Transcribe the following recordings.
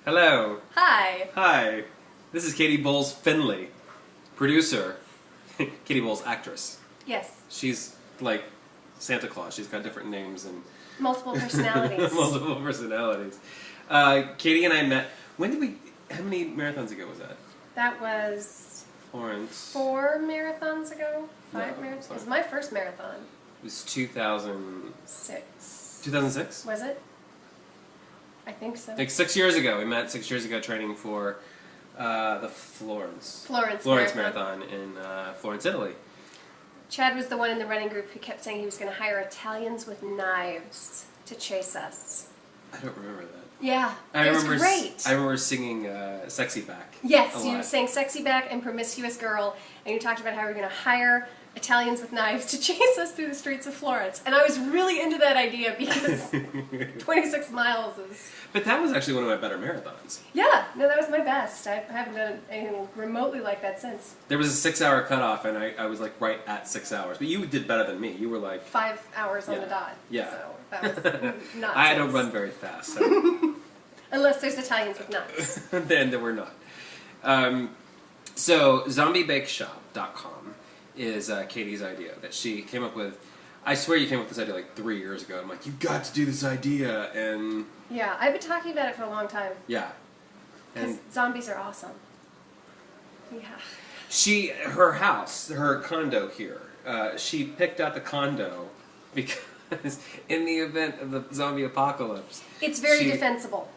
Hello. Hi. Hi. This is Catie Boles-Finley, producer. Catie Boles, actress. Yes. She's like Santa Claus. She's got different names and Multiple personalities. multiple personalities. Katie and I met. When did we? How many marathons ago was that? That was Florence. 4 marathons ago. 5 No, marathons. It sorry. was my first marathon. It was 6. 2006? Was it? I think so. Like 6 years ago. We met 6 years ago training for the Florence Marathon in Florence, Italy. Chad was the one in the running group who kept saying he was going to hire Italians with knives to chase us. I don't remember that. Yeah, I it was remember great. I remember singing "Sexy Back." Yes, you sang "Sexy Back" and "Promiscuous Girl," and you talked about how we were going to hire Italians with knives to chase us through the streets of Florence. And I was really into that idea because 26 miles is... But that was actually one of my better marathons. Yeah, no, that was my best. I haven't done anything remotely like that since. There was a 6-hour cutoff, and I was like right at 6 hours. But you did better than me. You were like 5 hours on the dot. Yeah. So that was not I six. don't run very fast. So. Unless there's Italians with knives. Then there were not. So zombiebakeshop.com is Katie's idea that she came up with. I swear you came up with this idea like 3 years ago. I'm like, you've got to do this idea, and Yeah, I've been talking about it for a long time. yeah. Because And zombies are awesome. Yeah. her house, her condo here, she picked out the condo because in the event of the zombie apocalypse, It's very defensible.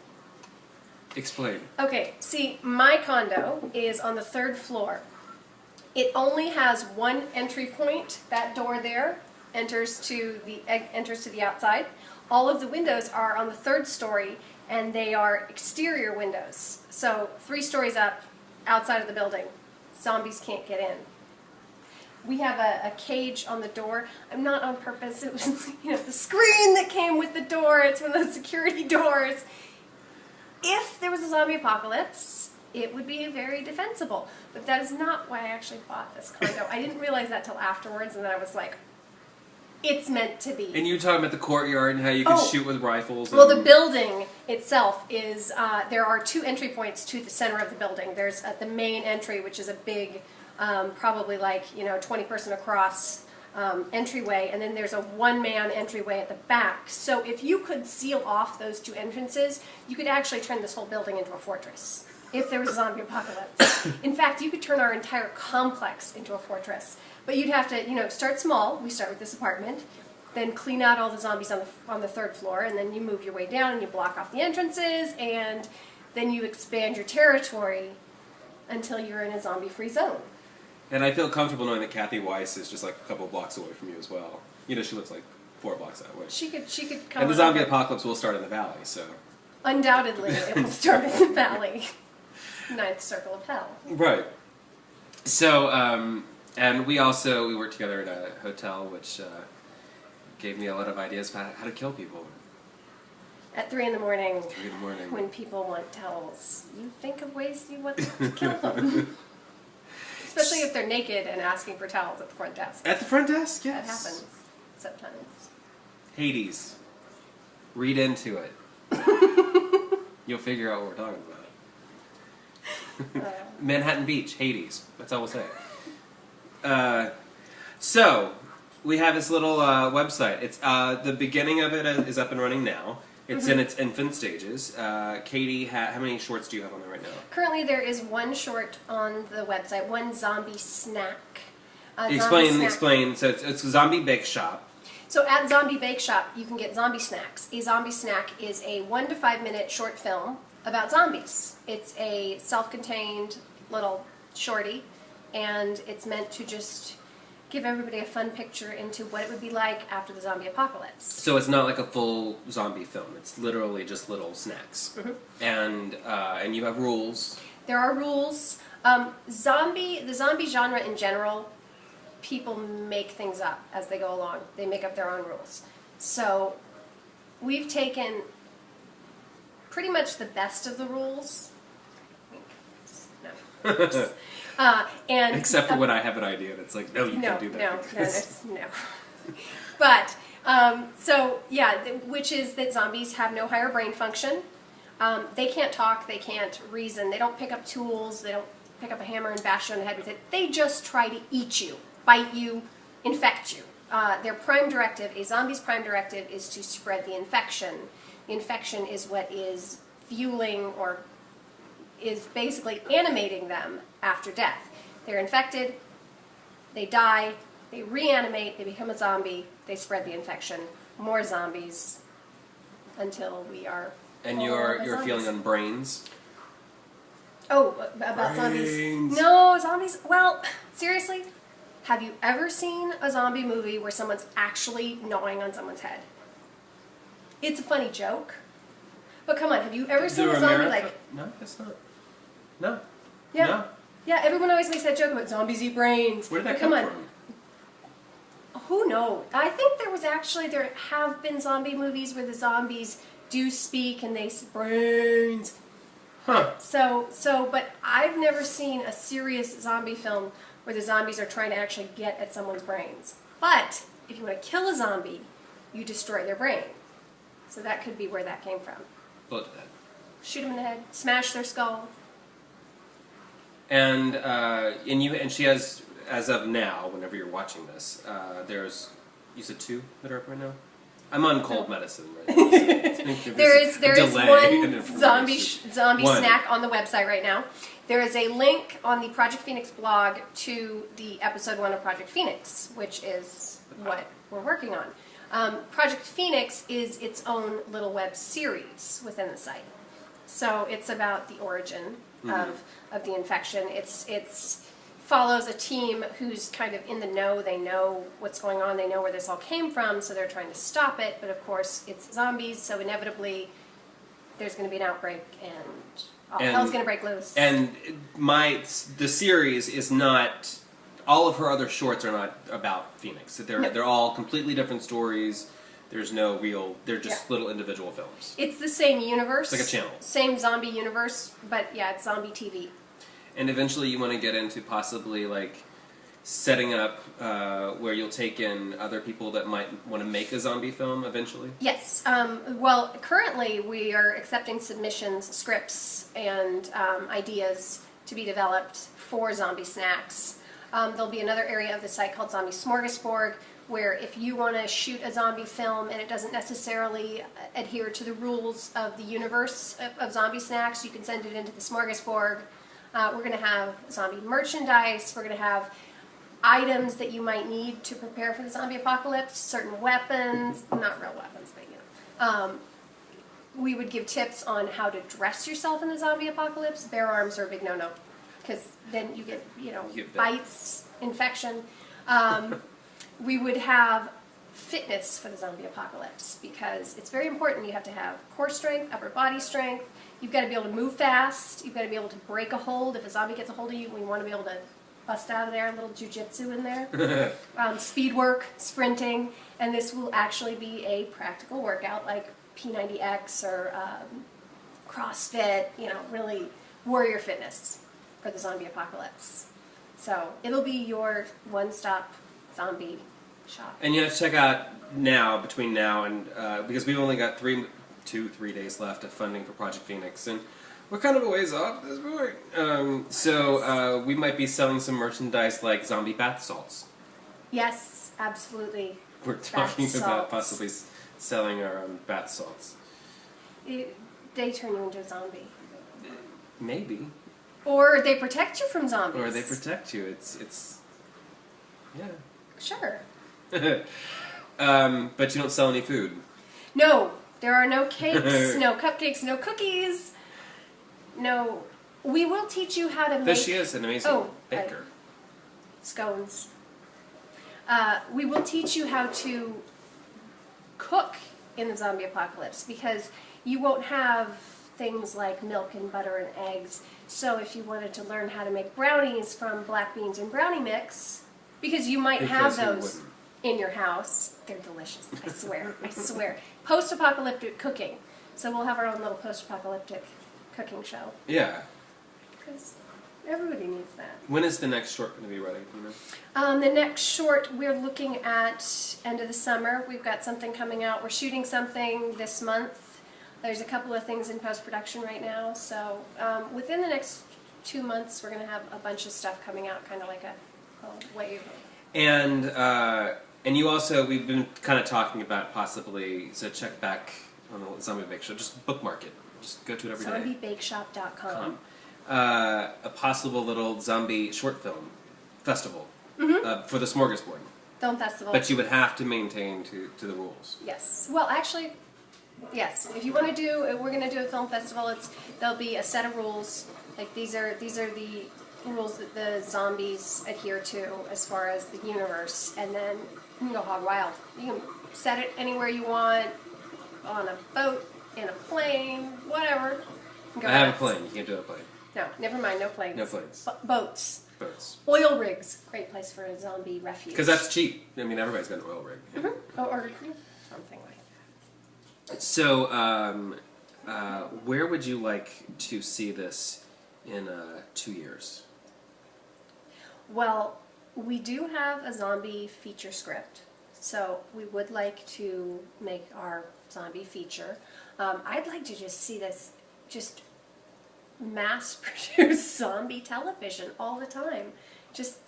Explain. Okay, see, my condo is on the 3rd floor. It only has one entry point. That door there enters to the outside. All of the windows are on the 3rd story, and they are exterior windows. So 3 stories up, outside of the building. Zombies can't get in. We have a cage on the door. I'm not on purpose. It was the screen that came with the door. It's one of those security doors. If there was a zombie apocalypse, it would be very defensible. But that is not why I actually bought this condo. I didn't realize that till afterwards, and then I was like, it's meant to be. And you were talking about the courtyard and how you could shoot with rifles. Well, the building itself is, there are 2 entry points to the center of the building. There's at the main entry, which is a big, probably like, 20-person across entryway, and then there's a 1-man entryway at the back. So if you could seal off those 2 entrances, you could actually turn this whole building into a fortress. If there was a zombie apocalypse. In fact, you could turn our entire complex into a fortress. But you'd have to, start small. We start with this apartment, then clean out all the zombies on the 3rd floor, and then you move your way down and you block off the entrances, and then you expand your territory until you're in a zombie-free zone. And I feel comfortable knowing that Kathy Weiss is just like a couple blocks away from you as well. She lives like 4 blocks that way. She could come. And the zombie apocalypse will start in the valley, so. Undoubtedly, it will start in the valley. 9th circle of hell. Right. So, and we worked together at a hotel, which gave me a lot of ideas about how to kill people. At 3 in the morning. 3 in the morning. When people want towels, you think of ways you want to kill them. Especially if they're naked and asking for towels at the front desk. At the front desk, yes. That happens sometimes. Hades. Read into it. You'll figure out what we're talking about. Manhattan Beach, Hades. That's all we'll say. So, we have this little website. It's the beginning of it is up and running now. It's in its infant stages. Katie, how many shorts do you have on there right now? Currently, there is 1 short on the website, 1 zombie snack. Explain. So it's Zombie Bake Shop. So at Zombie Bake Shop, you can get zombie snacks. A zombie snack is a 1 to 5 minute short film about zombies. It's a self-contained little shorty, and it's meant to just give everybody a fun picture into what it would be like after the zombie apocalypse. So it's not like a full zombie film. It's literally just little snacks. And you have rules. There are rules. The zombie genre in general, people make things up as they go along. They make up their own rules. So we've taken pretty much the best of the rules. No. And except for when I have an idea that's like, no, you can't do that. No. But, so, yeah, which is that zombies have no higher brain function. They can't talk, they can't reason, they don't pick up tools, they don't pick up a hammer and bash you on the head with it. They just try to eat you, bite you, infect you. Their prime directive, a zombie's prime directive, is to spread the infection. The infection is what is fueling or is basically animating them after death. They're infected, they die, they reanimate, they become a zombie, they spread the infection. More zombies until we are. And you're feeling on brains. Oh, about zombies. Brains. No, zombies. Well, seriously, have you ever seen a zombie movie where someone's actually gnawing on someone's head? It's a funny joke. But come on, have you ever seen a zombie like... No, that's not. No. Yeah. No. Yeah, everyone always makes that joke about zombies eat brains. Where did that But come come on. from? Who knows? I think there have been zombie movies where the zombies do speak and they say brains. Huh. But I've never seen a serious zombie film where the zombies are trying to actually get at someone's brains. But if you want to kill a zombie, you destroy their brain. So that could be where that came from. Blow to that. Shoot them in the head, smash their skull. And she has, as of now, whenever you're watching this, there's, you said 2 that are up right now? I'm on cold medicine right now. So There is one zombie One. snack on the website right now. There is a link on the Project Phoenix blog to the episode 1 of Project Phoenix, which is what we're working on. Project Phoenix is its own little web series within the site. So it's about the origin of the infection. It's follows a team who's kind of in the know. They know what's going on. They know where this all came from, so they're trying to stop it. But of course, it's zombies, so inevitably there's going to be an outbreak, and hell's going to break loose. And the series is not. All of her other shorts are not about Phoenix. They're all completely different stories. There's no real. They're just little individual films. It's the same universe. It's like a channel. Same zombie universe, but yeah, it's zombie TV. And eventually you want to get into possibly like setting up where you'll take in other people that might want to make a zombie film eventually? Yes. Well, currently we are accepting submissions, scripts, and ideas to be developed for zombie snacks. There'll be another area of the site called Zombie Smorgasbord, where if you want to shoot a zombie film and it doesn't necessarily adhere to the rules of the universe of zombie snacks, you can send it into the Smorgasbord. We're going to have zombie merchandise. We're going to have items that you might need to prepare for the zombie apocalypse, certain weapons, not real weapons, but you know. We would give tips on how to dress yourself in the zombie apocalypse. Bare arms are a big no-no, because then you get, bites, infection. We would have fitness for the zombie apocalypse, because it's very important. You have to have core strength, upper body strength. You've got to be able to move fast. You've got to be able to break a hold. If a zombie gets a hold of you, we want to be able to bust out of there, a little jujitsu in there. Speed work, sprinting, and this will actually be a practical workout like P90X or CrossFit, really warrior fitness for the zombie apocalypse. So it'll be your one-stop zombie shop. And you have to check out now, between now and, because we've only got 3 days left of funding for Project Phoenix, and we're kind of a ways off at this point. So we might be selling some merchandise like zombie bath salts. Yes, absolutely. We're talking about possibly selling our bath salts. They turn you into a zombie. Maybe. Or they protect you from zombies. Or they protect you. It's yeah. Sure. But you don't sell any food. No, there are no cakes, no cupcakes, no cookies. No, we will teach you how to make... She is an amazing baker. Scones. We will teach you how to cook in the zombie apocalypse, because you won't have things like milk and butter and eggs. So if you wanted to learn how to make brownies from black beans and brownie mix, because you might have those in your house. They're delicious, I swear, I swear. Post-apocalyptic cooking. So we'll have our own little post-apocalyptic cooking show. Yeah. Because everybody needs that. When is the next short going to be ready? Do you know? The next short, we're looking at end of the summer. We've got something coming out. We're shooting something this month. There's a couple of things in post-production right now, so within the next 2 months we're going to have a bunch of stuff coming out, kind of like a wave. And you also, we've been kind of talking about possibly, so check back on the Zombie Bake Shop, just bookmark it. Just go to it every day. ZombieBakeShop.com. A possible little zombie short film festival for the Smorgasbord. Film festival. But you would have to maintain to the rules. Yes. Well, actually, yes. If you want to do, we're going to do a film festival. There'll be a set of rules. Like these are the rules that the zombies adhere to as far as the universe, and then you can go hog wild. You can set it anywhere you want, on a boat, in a plane, whatever. I have a plane. You can't do a plane. No, never mind. No planes. No planes. Boats. Boats. Oil rigs. Great place for a zombie refuge. Because that's cheap. I mean, everybody's got an oil rig. Or something like that. So, where would you like to see this in 2 years? Well, we do have a zombie feature script, so we would like to make our zombie feature. I'd like to just see this just mass-produced zombie television all the time. Just,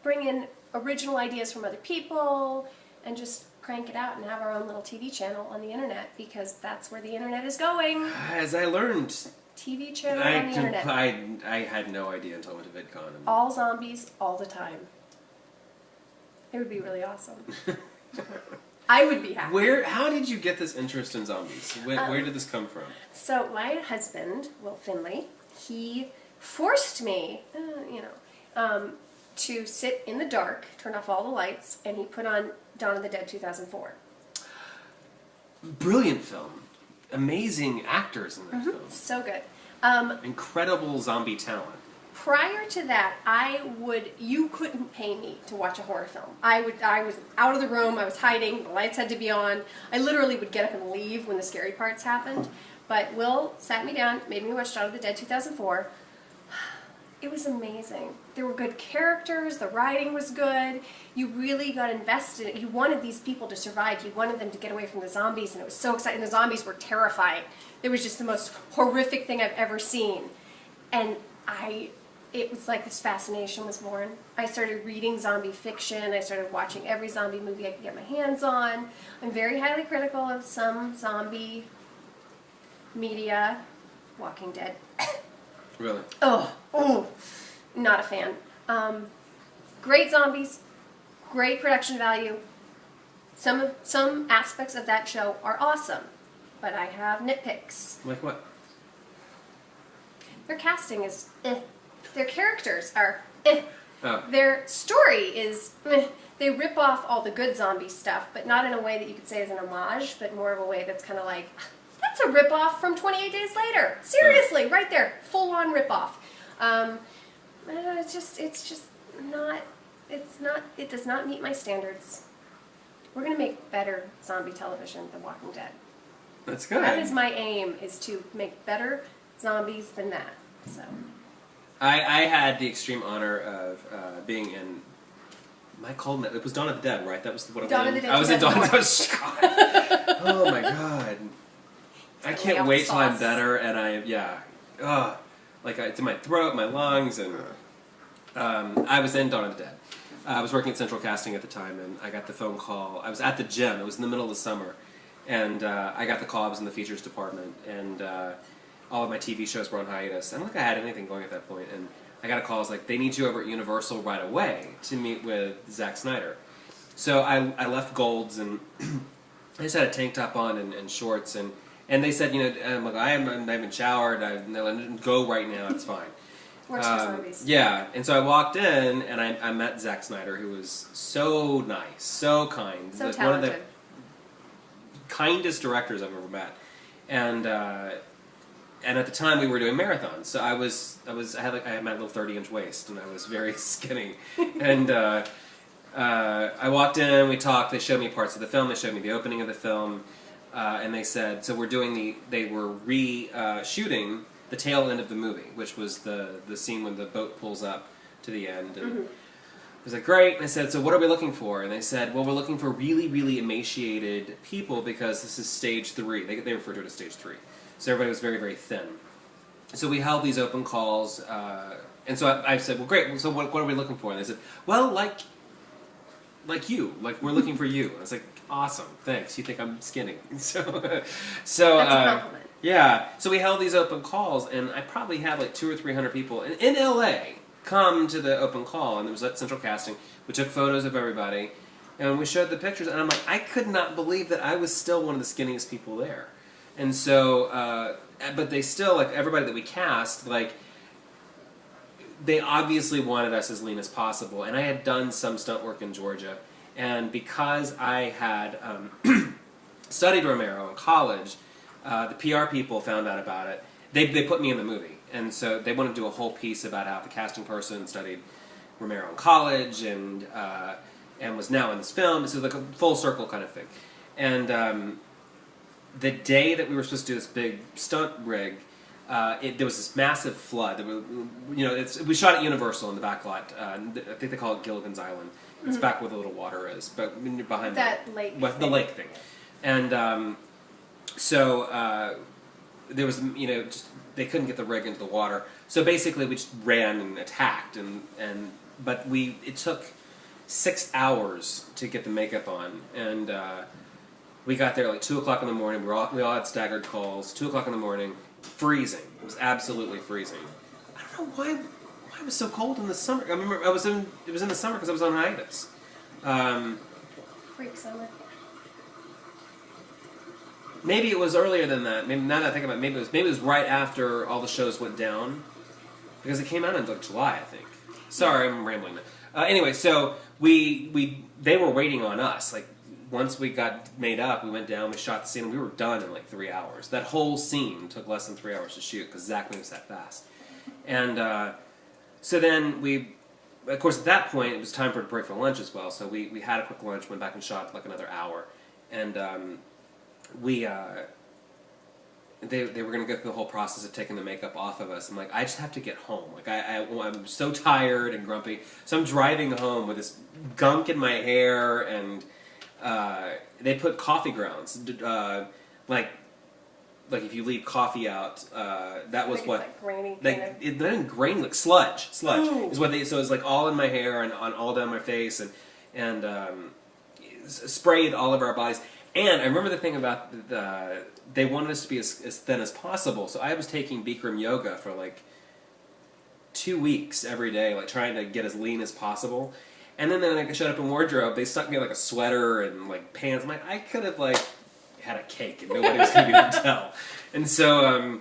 bring in original ideas from other people and just crank it out and have our own little TV channel on the internet, because that's where the internet is going. As I learned, TV channel on the internet. I had no idea until I went to VidCon. All zombies, all the time. It would be really awesome. I would be happy. How did you get this interest in zombies? Where did this come from? So my husband, Will Finley, he forced me, to sit in the dark, turn off all the lights, and he put on Dawn of the Dead 2004. Brilliant film. Amazing actors in that film. So good. Incredible zombie talent. Prior to that, you couldn't pay me to watch a horror film. I was out of the room, I was hiding, the lights had to be on. I literally would get up and leave when the scary parts happened. But Will sat me down, made me watch Dawn of the Dead 2004. It was amazing. There were good characters, the writing was good, you really got invested in it. You wanted these people to survive, you wanted them to get away from the zombies, and it was so exciting. The zombies were terrifying. It was just the most horrific thing I've ever seen. And it was like this fascination was born. I started reading zombie fiction, I started watching every zombie movie I could get my hands on. I'm very highly critical of some zombie media. Walking Dead. Really? Oh, not a fan. Great zombies, great production value. Some aspects of that show are awesome, but I have nitpicks. Like what? Their casting is Their characters are Oh. Their story is They rip off all the good zombie stuff, but not in a way that you could say is an homage, but more of a way that's kind of like, that's a rip-off from 28 Days Later. Seriously, right there, full-on rip-off. It does not meet my standards. We're going to make better zombie television than Walking Dead. That's good. That is my aim, is to make better zombies than that. So, I had the extreme honor of being in. Am I called it? It was Dawn of the Dead, right? That was what Dawn of the Dead. I was in Dawn of the Dead. Oh my god! I can't wait till I'm better, and it's in my throat, my lungs, and I was in Dawn of the Dead. I was working at Central Casting at the time, and I got the phone call. I was at the gym. It was in the middle of the summer, and I got the call. I was in the features department, and all of my TV shows were on hiatus. I don't think I had anything going at that point, and I got a call. It was like, they need you over at Universal right away to meet with Zack Snyder. So I left Gold's, and I just had a tank top on and shorts, and they said, I haven't showered. Go right now. It's fine. Works for zombies. Yeah, and so I walked in, and I met Zack Snyder, who was so nice, so kind. So talented. One of the kindest directors I've ever met. And at the time we were doing marathons, so I had my little 30-inch waist, and I was very skinny. And I walked in, we talked, they showed me parts of the film, they showed me the opening of the film, and they said, so they were re-shooting the tail end of the movie, which was the scene when the boat pulls up to the end. And was like, great. And I said, so what are we looking for? And they said, well, we're looking for really, really emaciated people because this is stage 3. They refer to it as stage 3. So everybody was very, very thin. So we held these open calls, and so I said, well, great. So what are we looking for? And they said, well, like you, like we're looking for you. And I was like, awesome, thanks. You think I'm skinny? So That's a compliment. yeah. So we held these open calls, and I probably had like 200 or 300 people in LA come to the open call, and it was at Central Casting. We took photos of everybody, and we showed the pictures, and I'm like, I could not believe that I was still one of the skinniest people there. And so, but they still, like, everybody that we cast, like, they obviously wanted us as lean as possible. And I had done some stunt work in Georgia, and because I had studied Romero in college, the PR people found out about it. They put me in the movie, and so they wanted to do a whole piece about how the casting person studied Romero in college and was now in this film. So like a full circle kind of thing. And the day that we were supposed to do this big stunt rig, there was this massive flood. We shot at Universal in the back lot. I think they call it Gilligan's Island. It's back where the little water is, but when you're behind that lake. The lake thing. And so there was, just they couldn't get the rig into the water. So basically, we just ran and attacked, but it took 6 hours to get the makeup on, and we got there like 2 o'clock in the morning. We all had staggered calls. 2 o'clock in the morning, freezing. It was absolutely freezing. I don't know why it was so cold in the summer. I remember it was in the summer because I was on hiatus. Freak summer. Maybe it was earlier than that. Maybe now that I think about it, maybe it was right after all the shows went down, because it came out in like July, I think. Sorry, I'm rambling now. Anyway, so they were waiting on us. Like once we got made up, we went down, we shot the scene, and we were done in like 3 hours. That whole scene took less than 3 hours to shoot because Zach moves that fast. And so then of course, at that point, it was time for a break for lunch as well. So we had a quick lunch, went back and shot like another hour, and they were going to go through the whole process of taking the makeup off of us. I'm like, I just have to get home. Like I'm so tired and grumpy. So I'm driving home with this gunk in my hair, and they put coffee grounds. Like if you leave coffee out, that was what. Like grainy. It didn't grain, like sludge. Ooh. Is what they. So it was like all in my hair and all down my face, and sprayed all over our bodies. And I remember the thing about they wanted us to be as thin as possible. So I was taking Bikram yoga for like 2 weeks every day, like trying to get as lean as possible. And then when I showed up in wardrobe, they stuck me like a sweater and like pants. I'm like, I could have like had a cake and nobody was going to be able to tell. And so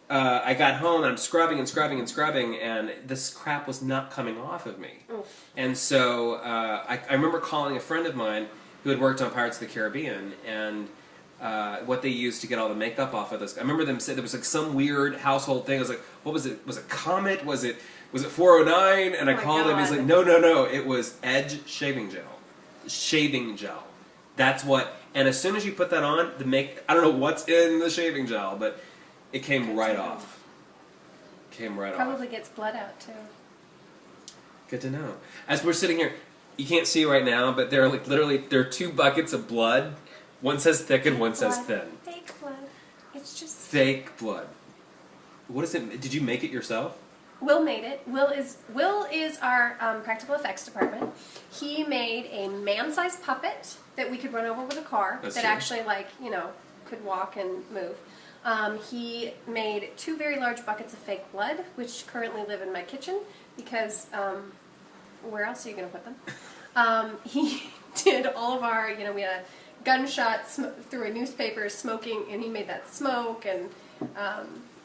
I got home and I'm scrubbing and scrubbing and scrubbing, and this crap was not coming off of me. Oof. And so I remember calling a friend of mine who had worked on Pirates of the Caribbean, and what they used to get all the makeup off of this. I remember them saying there was like some weird household thing. I was like, what was it? Was it Comet? Was it 409? And I called him. He's like, no. It was Edge shaving gel. Shaving gel. That's what. And as soon as you put that on, I don't know what's in the shaving gel, but it came right off. Probably gets blood out too. Good to know. As we're sitting here, you can't see right now, but there are 2 buckets of blood. One says thick and one says thin. Fake blood. It's just fake blood. What is it? Did you make it yourself? Will made it. Will is our practical effects department. He made a man-sized puppet that we could run over with a car. That's that true. actually could walk and move. He made 2 very large buckets of fake blood, which currently live in my kitchen because where else are you going to put them? He did all of our, we had a gunshot through a newspaper smoking, and he made that smoke, and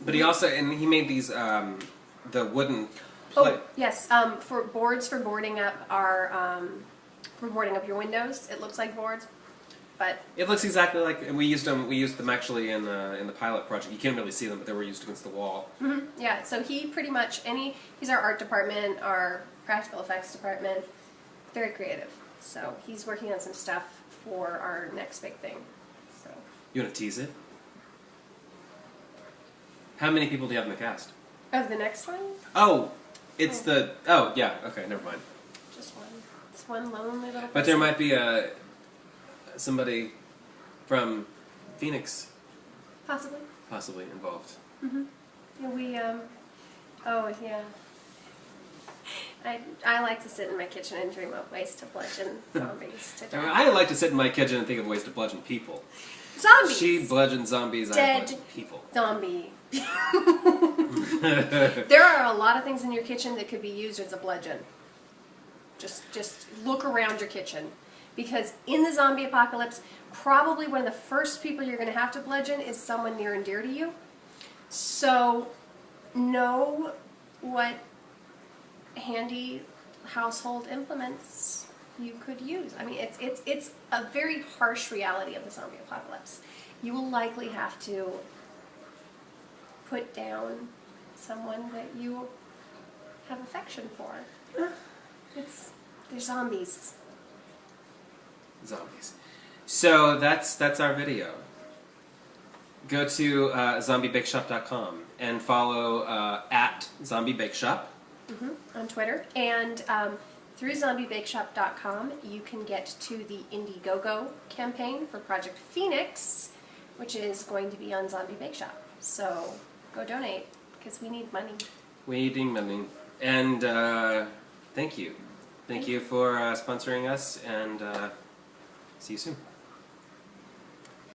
but he made these the wooden. Yes, for boards for boarding up your windows. It looks like boards, but it looks exactly like, and we used them actually in the pilot project. You can't really see them, but they were used against the wall. Mm-hmm. Yeah, so he pretty much he's our art department, our practical effects department. Very creative. So he's working on some stuff for our next big thing. So you want to tease it? How many people do you have in the cast? of the next one? Oh, it's yeah. Okay, never mind. just one. It's one lonely little person. But there might be somebody from Phoenix Possibly involved. Yeah, oh yeah. I like to sit in my kitchen and dream up ways to bludgeon zombies to death. I like to sit in my kitchen and think of ways to bludgeon people. Zombies! She bludgeons zombies, Dead I bludgeon people. Zombie. There are a lot of things in your kitchen that could be used as a bludgeon. Just look around your kitchen. Because in the zombie apocalypse, probably one of the first people you're going to have to bludgeon is someone near and dear to you. So know what handy household implements you could use. I mean, it's a very harsh reality of the zombie apocalypse. You will likely have to put down someone that you have affection for. They're zombies. Zombies. So that's our video. Go to zombiebakeshop.com and follow at zombiebakeshop. On Twitter. And through zombiebakeshop.com, you can get to the Indiegogo campaign for Project Phoenix, which is going to be on Zombie Bake Shop. So go donate, because we need money. We need money. And thank you. Thank you for sponsoring us, and see you soon.